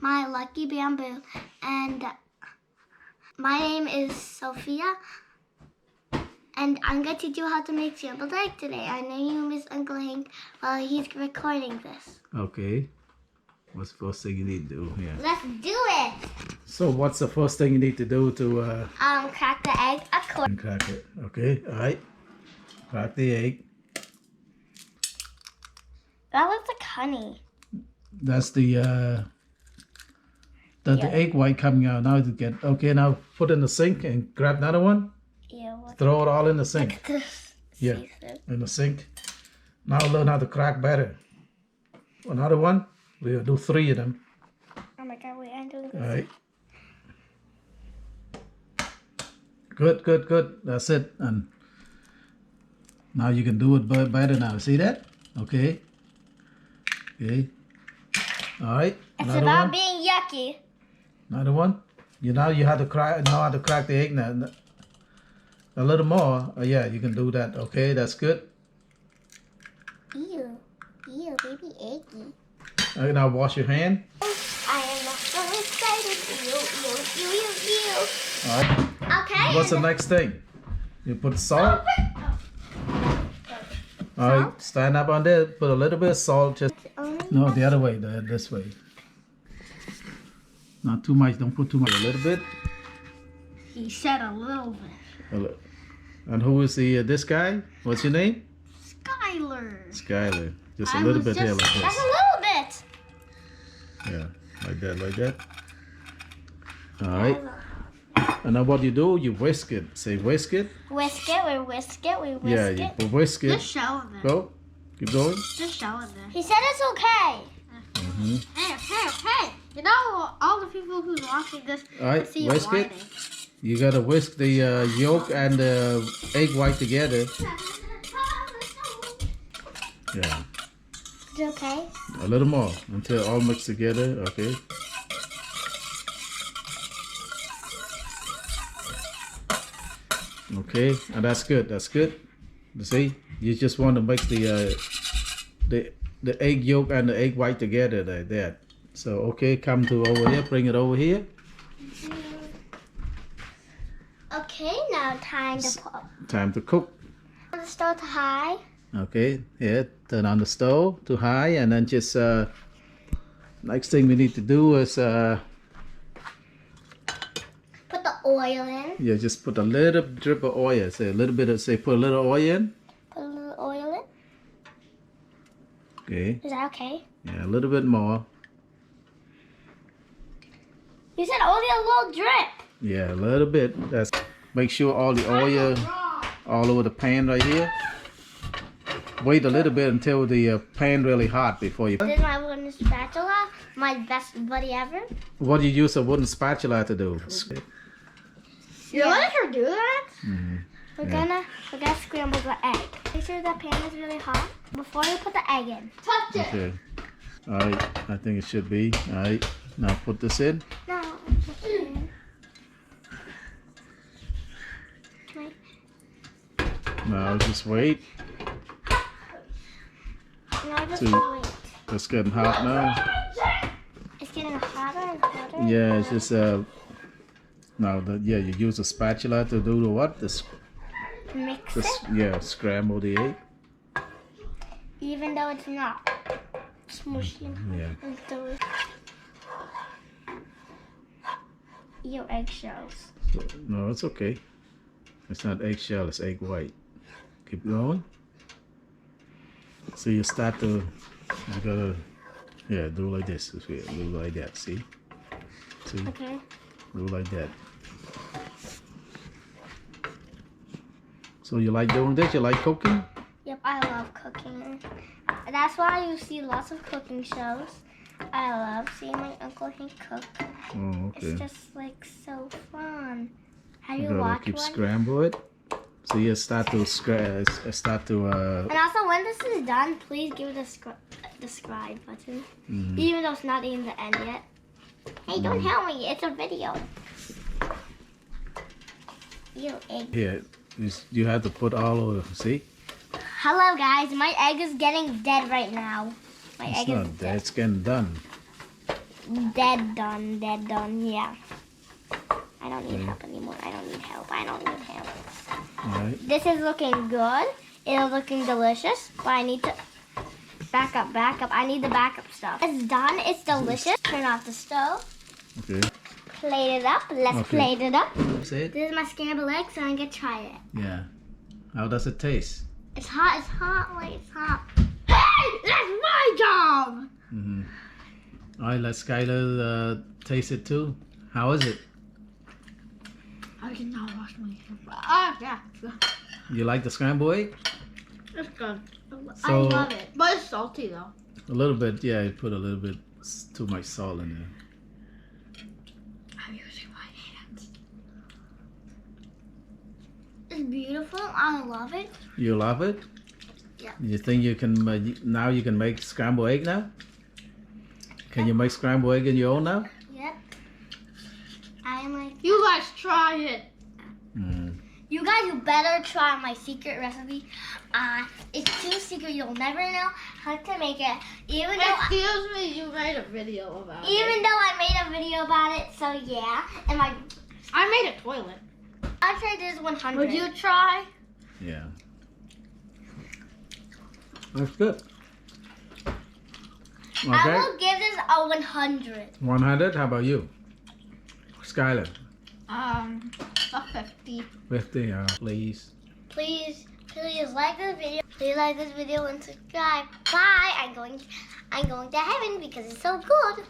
my lucky bamboo, and my name is Sofia, and I'm going to teach you how to make scrambled egg today. I know you miss Uncle Hank while he's recording this. Okay. What's the first thing you need to do here? Let's do it! So what's the first thing you need to do to Crack the egg, of course. crack it? Okay, alright. Crack the egg. That looks like honey. That's the egg white coming out now to get. Okay, now put in the sink and grab another one. Ew. Throw it all in the sink. Look at this. Yeah, in the sink. Now learn how to crack better. Another one. We'll do 3 of them. Oh my god, wait, I'm doing this. Alright. Good, good, good. That's it. And now you can do it better now. See that? Okay. Okay. Alright. It's about being yucky. Another one. You know how to crack. Know how to crack the egg now. A little more. Oh, yeah, you can do that. Okay, that's good. Ew, baby eggy. Okay, now wash your hand. I am so excited. Ew. Alright. Okay. What's the next thing? You put salt. Alright, stand up on there. Put a little bit of salt. Just no, the other way. This way. Not too much. Don't put too much. A little bit. He said a little bit. And who is this guy? What's your name? Skylar. Just a little bit here like this. That's a little bit. Yeah, like that. Alright. And now what you do, you whisk it. Say whisk it. Whisk it, we whisk it. Yeah, you whisk it. Just show him it. Go. Keep going. Just show him it. He said it's okay. Hey. You know, all the people who's watching this see whisk you it. You gotta whisk the yolk and the egg white together. Yeah. Is it okay? A little more until all mixed together. Okay. Okay, and that's good. That's good. You see, you just want to mix the egg yolk and the egg white together like that. So okay, come to over here. Bring it over here. Okay, now time to put. Time to cook. The stove to high. Okay, here, turn on the stove to high, and then just next thing we need to do is put the oil in. Yeah, just put a little drip of oil. Say a little bit of put a little oil in. Put a little oil in. Okay. Is that okay? Yeah, a little bit more. You said only a little drip. Yeah, a little bit. That's make sure all the oil all over the pan right here. Wait a little bit until the pan really hot before you. This is my wooden spatula, my best buddy ever. What do you use a wooden spatula to do? You let her do that? Mm-hmm. We're gonna scramble the egg. Make sure the pan is really hot before you put the egg in. Touch it. Okay. All right. I think it should be. All right. Now put this in. No. Now just wait. No, just wait. It's getting hot now. It's getting hotter and hotter. Yeah, it's just now you use a spatula to do the what? Mix it. Yeah, scramble the egg. Even though it's not smushy. Yeah. Your eggshells. No, it's okay. It's not eggshell, it's egg white. Keep going. So you start to, you gotta, yeah, do like this. Do like that, see? See? Okay. Do like that. So you like doing this? You like cooking? Yep, I love cooking. That's why you see lots of cooking shows. I love seeing my Uncle Hank cook. Oh, okay. It's just like so fun. Have you gotta watched keep one? scramble it. So you start to And also, when this is done, please give it a subscribe button. Even though it's not even the end yet. Hey, don't help me. It's a video. You egg. Here, you have to put all over. See? Hello, guys. My egg is getting dead right now. My egg is dead. It's getting done. dead done, yeah. I don't need help anymore. I don't need help. Alright. This is looking good. It's looking delicious, but I need to back up. I need the backup stuff. It's done. It's delicious. Turn off the stove. Okay. Plate it up. Let's plate it up. That's it? This is my scrambled eggs, so I'm gonna try it. Yeah. How does it taste? It's hot. Wait, it's hot. Hey, that's my job. Mm-hmm. Alright, let Skylar taste it too. How is it? I cannot wash my hands. Yeah. You like the scrambled egg? It's good. So- I love it. But it's salty though. A little bit, yeah, you put a little bit too much salt in there. I'm using my hands. It's beautiful. I love it. You love it? Yeah. You think you can, now you can make scrambled egg now? Can you make scrambled egg in your own now? Yep. I'm like, You guys try it. Mm. you guys, you better try my secret recipe. It's too secret. You'll never know how to make it. Even though Excuse me, you made a video about it. I made a video about it. So yeah. And I made a toilet. I tried this 100. Would you try? Yeah. That's good. I Okay. will give this a 100. 100? How about you? Skylar? A 50. 50, please. Please like this video. Please like this video and subscribe. Bye. I'm going to heaven because it's so good.